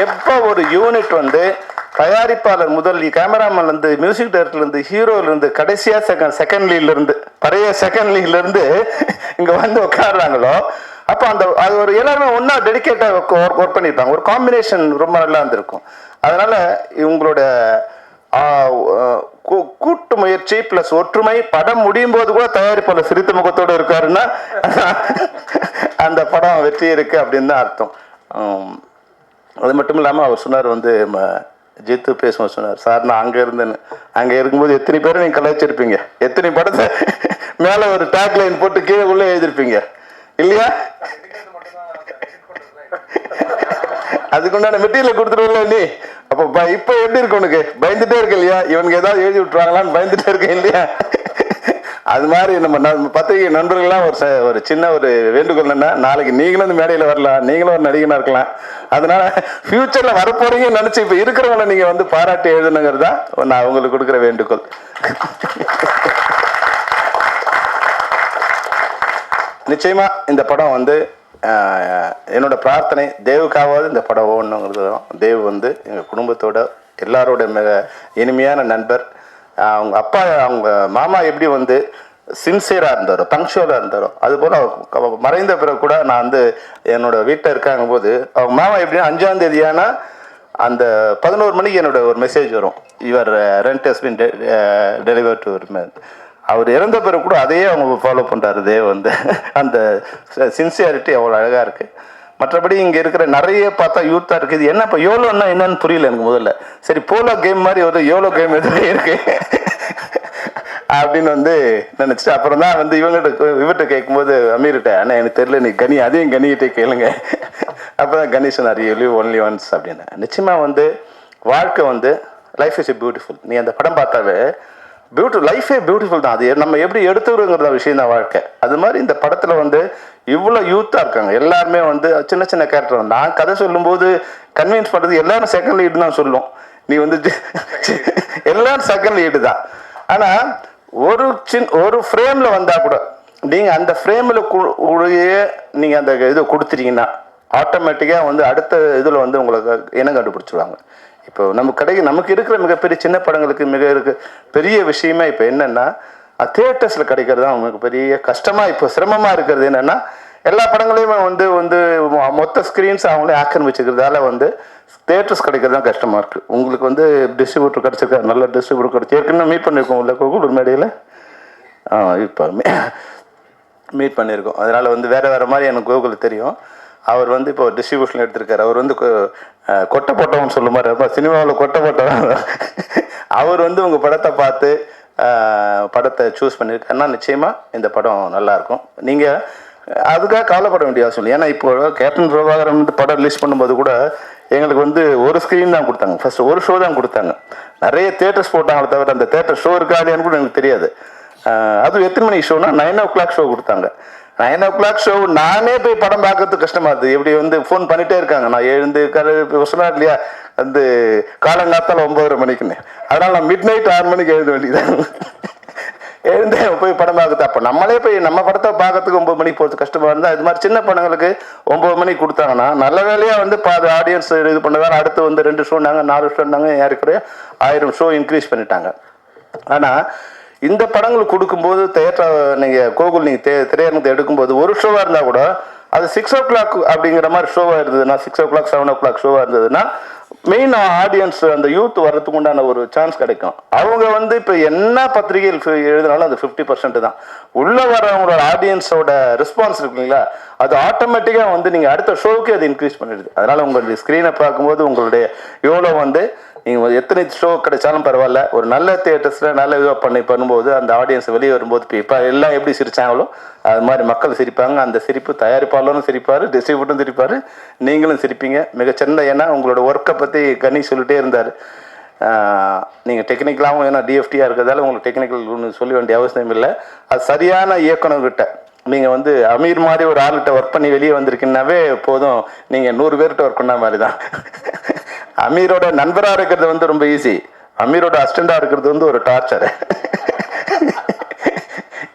எப்போ ஒரு யூனிட் வந்து தயாரிப்பாளர் முதல் கேமராமேன்லேருந்து மியூசிக் டைரக்டர்லேருந்து ஹீரோலேருந்து கடைசியாக செகண்ட் லீட்லேருந்து பழைய செகண்ட் லீட்லேருந்து இங்கே வந்து உட்காடுறாங்களோ, அப்போ அது ஒரு எல்லாருமே ஒன்றா டெடிக்கேட்டாக ஒர்க் பண்ணியிருப்பாங்க. ஒரு காம்பினேஷன் ரொம்ப நல்லா இருந்திருக்கும். அதனால் இவங்களோட கூட்டு முயற்சி ப்ளஸ் ஒற்றுமை, படம் முடியும் போது கூட தயாரிப்பாளர் சிரித்த முகத்தோடு இருக்காருன்னா அந்த படம் வெற்றி இருக்கு அப்படின்னு தான் அர்த்தம். அது மட்டும் இல்லாமல் அவர் சொன்னார் வந்து ஜித்து பேசும்போது சொன்னார், சார் நான் அங்கே இருக்கும்போது எத்தனை பேரை நீங்கள் கலாய்ச்சிருப்பீங்க, எத்தனை படத்தை மேலே ஒரு டேக் லைன் போட்டு கீழே உள்ளே எழுதிருப்பீங்க இல்லையா? அதுக்குண்டான மெட்டீரியல் கொடுத்துருவில்ல நீ. அப்போ இப்போ எப்படி இருக்கு உனக்கு? பயந்துட்டே இருக்கு இல்லையா, இவனுக்கு ஏதாவது எழுதி விட்டுருவாங்களான்னு பயந்துட்டே இருக்கேன் இல்லையா? அது மாதிரி நம்ம பத்திரிகை நண்பர்கள்லாம் ஒரு சின்ன ஒரு வேண்டுகோள் என்ன, நாளைக்கு நீங்களும் இந்த மேடையில் வரலாம், நீங்களும் ஒரு நடிகனாக இருக்கலாம். அதனால ஃபியூச்சரில் வரப்போறீங்கன்னு நினச்சி இப்போ இருக்கிறவங்கள நீங்கள் வந்து பாராட்டி எழுதணுங்கிறது தான் நான் அவங்களுக்கு கொடுக்குற வேண்டுகோள். நிச்சயமா இந்த படம் வந்து என்னோட பிரார்த்தனை, தேவுக்காவது இந்த படம் ஓடணுங்கிறது தான். தேவ் வந்து எங்கள் குடும்பத்தோட எல்லாரோட மிக இனிமையான நண்பர். அவங்க அப்பா அவங்க மாமா எப்படி வந்து சின்சியராக இருந்தாரோ, பங்க்சுவலாக இருந்தாரோ, அதுபோல் அவர் மறைந்த பிறகு கூட நான் வந்து என்னோட வீட்டில் இருக்காங்க போது அவங்க மாமா எப்படின்னா 5ஆம் தேதி ஆனால் அந்த 11 மணிக்கு என்னோட ஒரு மெசேஜ் வரும், your rent has been delivered to அவர் இறந்த பிறகு கூட அதையே அவங்க ஃபாலோ பண்ணுறாரு. இதே வந்து அந்த சின்சியாரிட்டி அவ்வளோ அழகாக இருக்குது. மற்றபடி இங்கே இருக்கிற நிறைய பார்த்தா யூத்தாக இருக்குது. இது என்ன இப்போ யோலோன்னா என்னன்னு புரியல எனக்கு முதல்ல. சரி போலோ கேம் மாதிரி ஒரு யோலோ கேம் எதுவும் இருக்கு அப்படின்னு வந்து நினச்சிட்டு அப்புறம் தான் வந்து இவர்கிட்ட கேட்கும்போது அமீர்கிட்ட, ஆனால் எனக்கு தெரியல, நீ கனி அதையும் கனிகிட்டே கேளுங்க. அப்போ தான் Ganesan you live only once அப்படின்னு. நிச்சயமாக வந்து வாழ்க்கை வந்து லைஃப் இஸ் பியூட்டிஃபுல். நீ அந்த படம் பார்த்தாவே லைஃபே பியூட்டிஃபுல் தான். அது நம்ம எப்படி எடுத்துக்கிறோங்கிற விஷயம் தான் வாழ்க்கை. அது மாதிரி இந்த படத்தில் வந்து இவ்வளோ யூத்தாக இருக்காங்க. எல்லாருமே வந்து சின்ன சின்ன கேரக்டர். நான் கதை சொல்லும்போது கன்வின்ஸ் பண்ணுறது எல்லாரும் செகண்ட் லீடு தான் சொல்லும். நீ வந்து எல்லாரும் செகண்ட் லீடு தான். ஆனால் ஒரு ஃப்ரேமில் வந்தால் கூட நீங்கள் அந்த ஃப்ரேமில் நீங்கள் அந்த இதை கொடுத்துட்டீங்கன்னா ஆட்டோமேட்டிக்காக வந்து அடுத்த இதில் வந்து உங்களுக்கு இனம் கண்டுபிடிச்சிடுவாங்க. இப்போ நமக்கு இருக்கிற மிகப்பெரிய சின்ன படங்களுக்கு பெரிய விஷயமே இப்போ என்னென்னா தியேட்டர்ஸில் கிடைக்கிறது தான் உங்களுக்கு பெரிய கஷ்டமாக, இப்போ சிரமமாக இருக்கிறது என்னென்னா எல்லா படங்களையுமே வந்து மொத்த ஸ்க்ரீன்ஸ் அவங்களே ஆக்கிரமிச்சுக்கிறதால வந்து தியேட்டர்ஸ் கிடைக்கிறது தான் கஷ்டமாக இருக்குது. உங்களுக்கு வந்து டிஸ்ட்ரிபியூட்டர் கிடச்சிருக்காரு, நல்ல டிஸ்ட்ரிபியூட்டர் கிடச்சி ஏற்கனவே மீட் பண்ணியிருக்கோம் இல்லை கோகுல் மேடையில் இப்போ மீட் பண்ணியிருக்கோம். அதனால் வந்து வேறு மாதிரி எனக்கு கோகுல் தெரியும். அவர் வந்து இப்போ டிஸ்ட்ரிபியூஷன் எடுத்திருக்காரு. அவர் வந்து கொட்டை போட்டவன் சொல்ல மாதிரி சினிமாவில் கொட்டை போட்டவன். அவர் வந்து உங்கள் படத்தை பார்த்து படத்தை சூஸ் பண்ணியிருக்காருன்னா நிச்சயமாக இந்த படம் நல்லாயிருக்கும். நீங்கள் அதுக்காக கவலைப்பட வேண்டிய அவசியம் இல்லை. ஏன்னா இப்போ கேப்டன் பிரபாகரன் வந்து படம் ரிலீஸ் பண்ணும்போது கூட எங்களுக்கு வந்து ஒரு ஸ்க்ரீன் தான் கொடுத்தாங்க. ஃபர்ஸ்ட் ஒரு ஷோ தான் கொடுத்தாங்க. நிறைய தியேட்டர்ஸ் போட்டாங்களே தவிர அந்த தியேட்டர் ஷோ இருக்காதுன்னு கூட எனக்கு தெரியாது. அதுவும் எத்தனை மணிக்கு ஷோனா 9 o'clock ஷோ கொடுத்தாங்க. 9 o'clock ஷோ நானே போய் படம் பார்க்கறதுக்கு கஷ்டமா இருந்தது. இப்படி வந்து ஃபோன் பண்ணிட்டே இருக்காங்க. நான் எழுந்து சொன்னா இல்லையா வந்து காலங்காத்தால 9:30 மணிக்குன்னு. அதனால நான் மிட் நைட் 6 மணிக்கு எழுத வேண்டியதான். எழுந்து போய் படம் பார்க்குறது. அப்போ நம்மளே போய் நம்ம படத்தை பார்க்கறதுக்கு 9 மணிக்கு போகிறது கஷ்டமாக இருந்தால் இது மாதிரி சின்ன படங்களுக்கு 9 மணிக்கு கொடுத்தாங்கன்னா நல்ல வேலையாக வந்து பாதி ஆடியன்ஸ் இது பண்ணதால் அடுத்து வந்து 2 ஷோன்னாங்க 4 ஷோன்னாங்க ஏறக்குறைய 1000 ஷோ இன்க்ரீஸ் பண்ணிட்டாங்க. ஆனால் இந்த படங்களுக்கு கொடுக்கும்போது தியேட்டர் நீங்கள் கோகுல் நீங்கள் திரையரங்கத்தை எடுக்கும்போது ஒரு ஷோவாக இருந்தால் கூட அது 6 o'clock அப்படிங்கிற மாதிரி ஷோவாக இருந்ததுன்னா 6 o'clock 7 o'clock ஷோவாக இருந்ததுன்னா மெயின் ஆடியன்ஸ் அந்த யூத் வர்றதுக்கு உண்டான ஒரு சான்ஸ் கிடைக்கும். அவங்க வந்து இப்போ என்ன பத்திரிகையில் எழுதினாலும் அது 50% தான். உள்ளே வரவங்களோட ஆடியன்ஸோட ரெஸ்பான்ஸ் இருக்குங்களா அது ஆட்டோமேட்டிக்காக வந்து நீங்கள் அடுத்த ஷோவுக்கு அது இன்க்ரீஸ் பண்ணிடுது. அதனால் உங்களுடைய ஸ்க்ரீனை பார்க்கும்போது உங்களுடைய எவ்வளோ வந்து நீங்கள் எத்தனை ஷோ கிடைச்சாலும் பரவாயில்ல, ஒரு நல்ல தியேட்டர்ஸில் நல்ல இதுவாக பண்ணும்போது அந்த ஆடியன்ஸ் வெளியே வரும்போது இப்போ எல்லாம் எப்படி சிரித்தாங்களோ அது மாதிரி மக்கள் சிரிப்பாங்க. அந்த சிரிப்பு தயாரிப்பாளரும் சிரிப்பார், டிஸ்ட்ரிபியூட்டரும் சிரிப்பார், நீங்களும் சிரிப்பீங்க. மிகச்சிறந்த ஏன்னா உங்களோட ஒர்க்கை பற்றி கனி சொல்லிட்டே இருந்தார். நீங்கள் டெக்னிக்கலாகவும் ஏன்னா டிஎஃப்டியாக இருக்கிறதால உங்களுக்கு டெக்னிக்கல் ஒன்று சொல்ல வேண்டிய அவசியம் இல்லை. அது சரியான இயக்குனர்கிட்ட நீங்கள் வந்து அமீர் மாதிரி ஒரு ஆள்கிட்ட ஒர்க் பண்ணி வெளியே வந்திருக்கீங்கன்னாவே போதும். நீங்கள் 100 பேர்கிட்ட ஒர்க் பண்ண மாதிரி தான். அமீரோட நண்பராக இருக்கிறது வந்து ரொம்ப ஈஸி, அமீரோட அசிஸ்டண்டாக இருக்கிறது வந்து ஒரு டார்ச்சர்.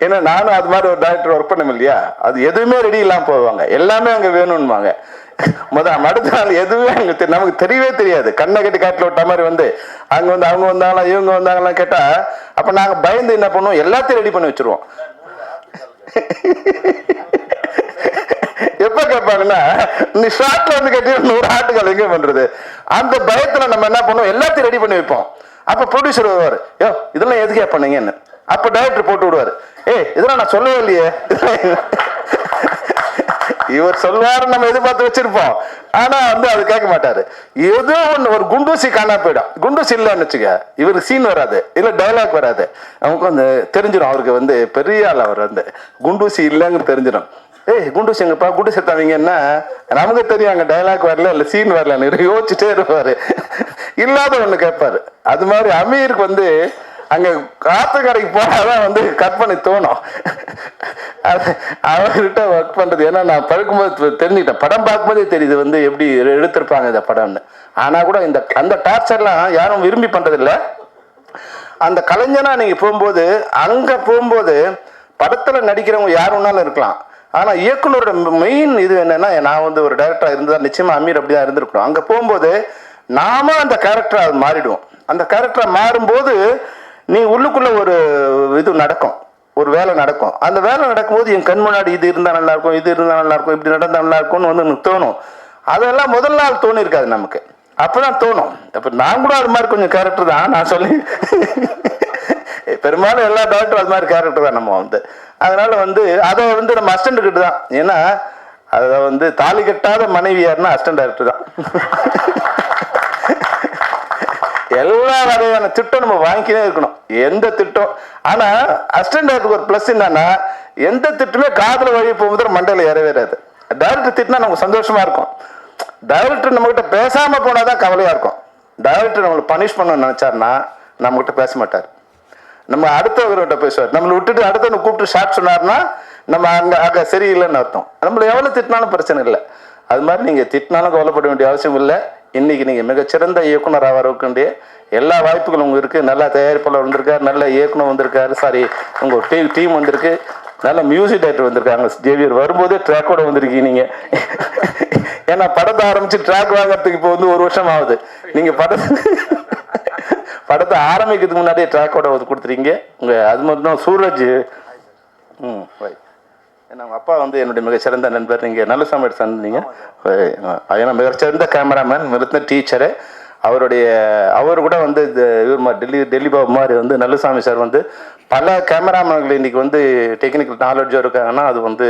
ஏன்னா நானும் அது மாதிரி ஒரு டைரக்டர் ஒர்க் பண்ண இல்லையா, அது எதுவுமே ரெடி இல்லாமல் போவாங்க, எல்லாமே அங்கே வேணும்னுவாங்க. அடுத்த நாள் எதுவுமே அங்கே நமக்கு தெரியவே தெரியாது. கண்ணை கட்டி காட்டில் விட்ட மாதிரி வந்து அங்கே வந்து அவங்க வந்தாங்களா இவங்க வந்தாங்களாம் கேட்டால் அப்போ நாங்கள் பயந்து என்ன பண்ணுவோம், எல்லாத்தையும் ரெடி பண்ணி வச்சுருவோம். எப்ப கேட்பாங்கன்னா நீ ஷார்ட்ல வந்து கட்டி 100 ஆட்டுகள் எங்க பண்றது, அந்த பயத்துல நம்ம என்ன பண்ணுவோம் எல்லாத்தையும் ரெடி பண்ணி வைப்போம். அப்ப ப்ரொடியூசர் வருவாரு, யோ இதெல்லாம் எதுக்கே பண்ணீங்கன்னு. அப்ப டைரக்டர் போட்டு விடுவாரு, இதெல்லாம் நான் சொல்லவே இல்லையே. இவர் சொல்லுவாரு நம்ம எதிர்பார்த்து வச்சிருப்போம். ஆனா வந்து அது கேட்க மாட்டாரு. ஏதோ ஒண்ணு ஒரு குண்டூசி காணா போயிடும். குண்டூசி இல்லைன்னு வச்சுக்க இவருக்கு சீன் வராது, இல்ல டைலாக் வராது. அவங்களுக்கு வந்து தெரிஞ்சிடும், அவருக்கு வந்து பெரிய ஆள் அவர் வந்து குண்டூசி இல்லைன்னு தெரிஞ்சிடும். குண்டூசி எங்கப்பா குண்டூசி எடுத்தாங்கன்னா நமக்கு தெரியும் அங்கே டைலாக் வரல இல்லை சீன் வரலன்னு யோசிச்சுட்டே இருப்பாரு. இல்லாத ஒன்று கேட்பாரு. அது மாதிரி அமீருக்கு வந்து அங்கே காத்துக்கரைக்கு போனாதான் வந்து கட் பண்ணி தோணும். அவர்கிட்ட ஒர்க் பண்ணுறது ஏன்னா நான் படுக்கும்போது தெரிஞ்சுக்கிட்டேன், படம் பார்க்கும்போதே தெரியுது வந்து எப்படி எடுத்திருப்பாங்க இந்த படம்னு. ஆனால் கூட அந்த டார்ச்சர்லாம் யாரும் விரும்பி பண்ணுறதில்ல. அந்த கலைஞனா நீங்கள் போகும்போது அங்கே போகும்போது படத்தில் நடிக்கிறவங்க யார் ஒன்றாலும் இருக்கலாம். ஆனால் இயக்குனரோட மெயின் இது என்னன்னா, நான் வந்து ஒரு டைரக்டராக இருந்தால் நிச்சயமாக அமீர் அப்படி தான் இருந்திருக்கணும். அங்கே போகும்போது நாம அந்த கேரக்டராக அது மாறிடுவோம். அந்த கேரக்டராக மாறும்போது நீ உள்ளுக்குள்ள ஒரு இது நடக்கும். ஒரு வேலை நடக்கும். அந்த வேலை நடக்கும்போது என் கண் முன்னாடி இது இருந்தால் நல்லா இருக்கும், இது இருந்தால் நல்லா இருக்கும், இப்படி நடந்தால் நல்லா இருக்கும்னு வந்து எனக்கு தோணும். அதெல்லாம் முதல் நாள் தோணி இருக்காது நமக்கு, அப்பதான் தோணும். அப்ப நான் கூட அது மாதிரி கொஞ்சம் கேரக்டர் தான் நான் சொல்லி பெரும்பாலும் எல்லா டாக்டரும் அது மாதிரி கேரக்டர் தான் நம்ம வந்து. அதனால வந்து அதை வந்து நம்ம அசிஸ்டன்ட் கிட்ட தான், ஏன்னா அதை வந்து தாலி கட்டாத மனைவி யாருன்னா அசிஸ்டன்ட் டைரக்டர் தான். எல்லா வகையான திட்டம் நம்ம வாங்கிக்கினே இருக்கணும், எந்த திட்டம். ஆனா அசிஸ்டன்ட் டைரக்டருக்கு ஒரு பிளஸ் என்னன்னா, எந்த திட்டமே காதல வழி போகும்போது மண்டையில ஏறவேறாது. டைரக்டர் திட்டினா நமக்கு சந்தோஷமா இருக்கும். டைரக்டர் நம்ம கிட்ட பேசாம போனாதான் கவலையா இருக்கும். டைரக்டர் நம்மளை பனிஷ் பண்ண நினைச்சாருன்னா நம்ம கிட்ட பேச மாட்டார், நம்ம அடுத்தவர்கிட்ட பேசுவார். நம்மளை விட்டுட்டு அடுத்தவனை கூப்பிட்டு ஷார்ட் சொன்னார்னா நம்ம அங்க சரியில்லைன்னு அர்த்தம். நம்மளை எவ்வளவு திட்டினாலும் பிரச்சனை இல்லை. அது மாதிரி நீங்க திட்டினாலும் கவலைப்பட வேண்டிய அவசியம் இல்லை. இன்னைக்கு நீங்க மிகச்சிறந்த இயக்குனராக வரக்கூடிய எல்லா வாய்ப்புகளும் உங்களுக்கு இருக்கு. நல்ல தயாரிப்பாளர் வந்திருக்காரு, நல்ல இயக்குனர் வந்திருக்காரு, சாரி உங்க டீம் வந்திருக்கு, நல்ல மியூசிக் டைரக்டர் வந்திருக்காங்க. ஜேவியர் வரும்போதே ட்ராக்கோட வந்திருக்கீங்க நீங்க. ஏன்னா படத்தை ஆரம்பிச்சு ட்ராக் வாங்கறதுக்கு இப்போ வந்து 1 வருஷம் ஆகுது. நீங்க படத்தை ஆரம்பிக்கிறதுக்கு முன்னாடியே ட்ராக்கோட கொடுத்துருக்கீங்க. உங்க அது மட்டும் சூரஜ் ஏன்னா அவங்க அப்பா வந்து என்னுடைய மிகச்சிறந்த நண்பர். நீங்கள் நல்லசாமி சொன்னீங்க, ஏன்னா மிகச்சிறந்த கேமராமேன், மிகச்சிறந்த டீச்சரு. அவர் கூட வந்து இவர் டெல்லி பாபு மாதிரி வந்து நல்லசாமி சார் வந்து பல கேமராமேன்கள் இன்னைக்கு வந்து டெக்னிக்கல் நாலேஜாக இருக்காங்கன்னா அது வந்து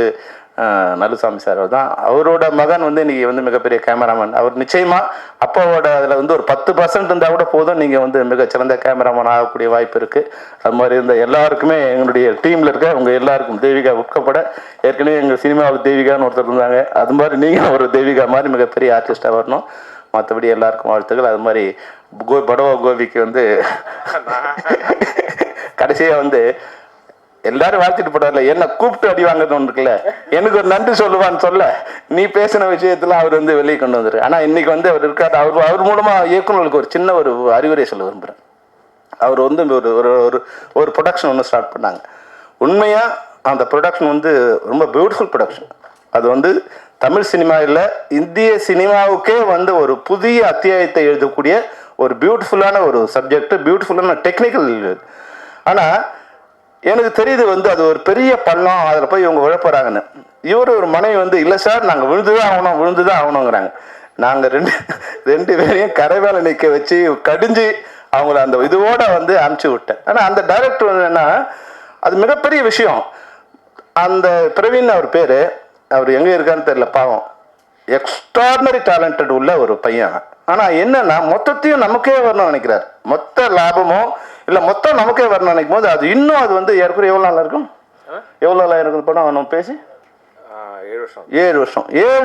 நல்லசாமி சார் தான். அவரோட மகன் வந்து இன்னைக்கு வந்து மிகப்பெரிய கேமராமேன். அவர் நிச்சயமா அப்பாவோட அதில் வந்து ஒரு 10% இருந்தால் கூட போதும், நீங்கள் வந்து மிகச்சிறந்த கேமராமேன் ஆகக்கூடிய வாய்ப்பு இருக்கு. அது மாதிரி இருந்த எல்லாருக்குமே எங்களுடைய டீம்ல இருக்க உங்க எல்லாருக்கும், தேவிகா உட்கப்பட, ஏற்கனவே எங்கள் சினிமாவில் தேவிகான்னு ஒருத்தர் இருந்தாங்க, அது மாதிரி நீங்கள் ஒரு தேவிகா மாதிரி மிகப்பெரிய ஆர்டிஸ்டாக வரணும். மற்றபடி எல்லாருக்கும் வாழ்த்துக்கள். அது மாதிரி படவா கோபிக்கு வந்து கடைசியாக வந்து எல்லாரும் வாழ்த்திட்டு போட்டார்ல, என்ன கூப்பிட்டு அடி வாங்குறது ஒன்று இருக்குல்ல, எனக்கு ஒரு நன்றி சொல்லுவான்னு சொல்ல நீ பேசின விஷயத்துல அவர் வந்து வெளியே கொண்டு வந்துரு. ஆனா இன்னைக்கு வந்து அவர் இருக்காரு. அவர் மூலமா இயக்குநர்களுக்கு ஒரு சின்ன ஒரு அறிவுரை சொல்ல விரும்புறேன். அவர் வந்து ஒரு ப்ரொடக்ஷன் ஒன்று ஸ்டார்ட் பண்ணாங்க. உண்மையா அந்த ப்ரொடக்ஷன் வந்து ரொம்ப பியூட்டிஃபுல் ப்ரொடக்ஷன். அது வந்து தமிழ் சினிமா இல்லை, இந்திய சினிமாவுக்கே வந்து ஒரு புதிய அத்தியாயத்தை எழுதக்கூடிய ஒரு பியூட்டிஃபுல்லான ஒரு சப்ஜெக்ட், பியூட்டிஃபுல்லான டெக்னிக்கல். ஆனா எனக்கு தெரியுது வந்து அது ஒரு பெரிய பள்ளம், அதில் போய் இவங்க விழப்போறாங்கன்னு. இவர் ஒரு மனைவி வந்து இல்லை சார் நாங்கள் விழுந்துதான் ஆகணுங்கிறாங்க. நாங்கள் ரெண்டு பேரையும் கரை வேலை நிற்க வச்சு கடிஞ்சு அவங்கள அந்த இதுவோட வந்து அனுப்பிச்சி விட்டேன். ஆனால் அந்த டைரக்டர் வந்து என்ன, அது மிகப்பெரிய விஷயம். அந்த பிரவீன் அவர் பேர், அவர் எங்கே இருக்கான்னு தெரியல, பாவம் எக்ஸ்ட்ராடினரி டேலண்டட் உள்ள ஒரு பையன். ஆனால் என்னன்னா மொத்தத்தையும் நமக்கே வரணும்னு நினைக்கிறார். மொத்த லாபமும் இல்லை மொத்தம் நமக்கே வரணும்னு நினைக்கும் போது அது இன்னும் அது வந்து ஏற்கனவே எவ்வளோ நாள் இருக்கும், எவ்வளோ நாளாக இருக்கும் படம் நம்ம பேசி 7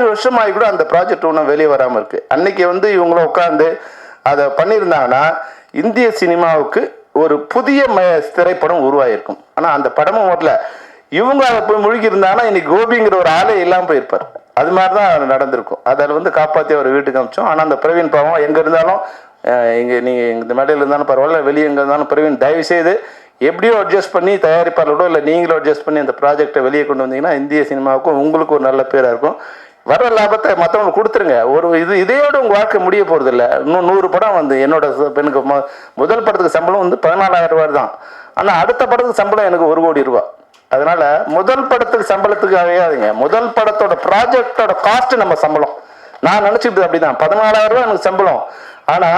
வருஷம் ஆகி கூட அந்த ப்ராஜெக்ட் ஒன்றும் வெளியே வராமல் இருக்கு. அன்னைக்கு வந்து இவங்களும் உட்காந்து அதை பண்ணியிருந்தாங்கன்னா இந்திய சினிமாவுக்கு ஒரு புதிய திரைப்படம் உருவாயிருக்கும். ஆனால் அந்த படமும் வரல. இவங்க அதை போய் முழுகி இருந்தாங்கன்னா இன்னைக்கு கோபிங்கிற ஒரு ஆளே இல்லாமல் போயிருப்பார். அது மாதிரி தான் நடந்திருக்கும். அதில் வந்து காப்பாற்றி அவர் வீட்டுக்கு அனுப்பிச்சோம். ஆனால் அந்த பிரவீன் பாவம் எங்கே இருந்தாலும், இங்கே நீங்கள் இந்த மேடையில் இருந்தாலும் பரவாயில்ல, வெளியே எங்கே இருந்தாலும் பிரவீன் தயவு செய்து எப்படியோ அட்ஜஸ்ட் பண்ணி தயாரிப்பாளரோட இல்லை நீங்களும் அட்ஜஸ்ட் பண்ணி அந்த ப்ராஜெக்டை வெளியே கொண்டு வந்தீங்கன்னா இந்திய சினிமாவுக்கும் உங்களுக்கு ஒரு நல்ல பேராக இருக்கும். வர லாபத்தை மற்றவங்களுக்கு கொடுத்துருங்க. இதையோட உங்கள் வாழ்க்கை முடிய போகிறது இல்லை. இன்னும் 100 படம் வந்து என்னோட எனக்கு முதல் படத்துக்கு சம்பளம் வந்து 14,000 ரூபாய் தான். ஆனால் அடுத்த படத்துக்கு சம்பளம் எனக்கு 1 கோடி ரூபாய். அதனால முதல் படத்துக்கு சம்பளத்துக்கு அழையாதுங்க. முதல் படத்தோட ப்ராஜெக்டோட காஸ்ட் நம்ம சம்பளம். நான் நினைச்சிட்டு அப்படிதான் 14,000 ரூபாய் எனக்கு சம்பளம். ஆனா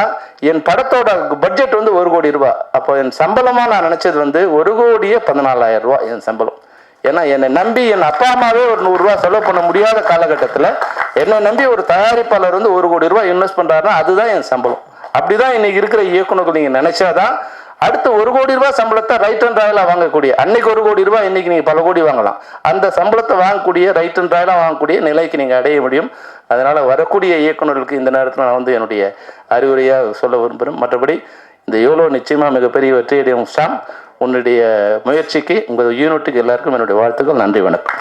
என் படத்தோட பட்ஜெட் வந்து 1 கோடி ரூபாய். அப்போ என் சம்பளமா நான் நினைச்சது வந்து 1,14,000 ரூபாய் என் சம்பளம். ஏன்னா என்னை நம்பி என் அப்பா அம்மாவே ஒரு 100 ரூபாய் செலவு பண்ண முடியாத காலகட்டத்தில் என்னை நம்பி ஒரு தயாரிப்பாளர் வந்து 1 கோடி ரூபாய் இன்வெஸ்ட் பண்றாருன்னா அதுதான் என் சம்பளம். அப்படிதான் இன்னைக்கு இருக்கிற இயக்குநர்கள் நீங்க நினைச்சாதான் அடுத்த 1 கோடி ரூபாய் சம்பளத்தை ரைட் அண்ட் ராயலா வாங்கக்கூடிய, அன்னைக்கு 1 கோடி ரூபாய் இன்னைக்கு நீங்க பல கோடி வாங்கலாம். அந்த சம்பளத்தை வாங்கக்கூடிய ரைட் அண்ட் ராயலா வாங்கக்கூடிய நிலைக்கு நீங்க அடைய முடியும். அதனால வரக்கூடிய இயக்குநர்களுக்கு இந்த நேரத்தில் நான் வந்து என்னுடைய அறிவுரையாக சொல்ல விரும்புகிறேன். மற்றபடி இந்த எவ்வளோ நிச்சயமா மிகப்பெரிய வெற்றியடையும் ஸ்டாம். உன்னுடைய முயற்சிக்கு உங்கள் யூனிட்டுக்கு எல்லாருக்கும் என்னுடைய வாழ்த்துக்கள். நன்றி, வணக்கம்.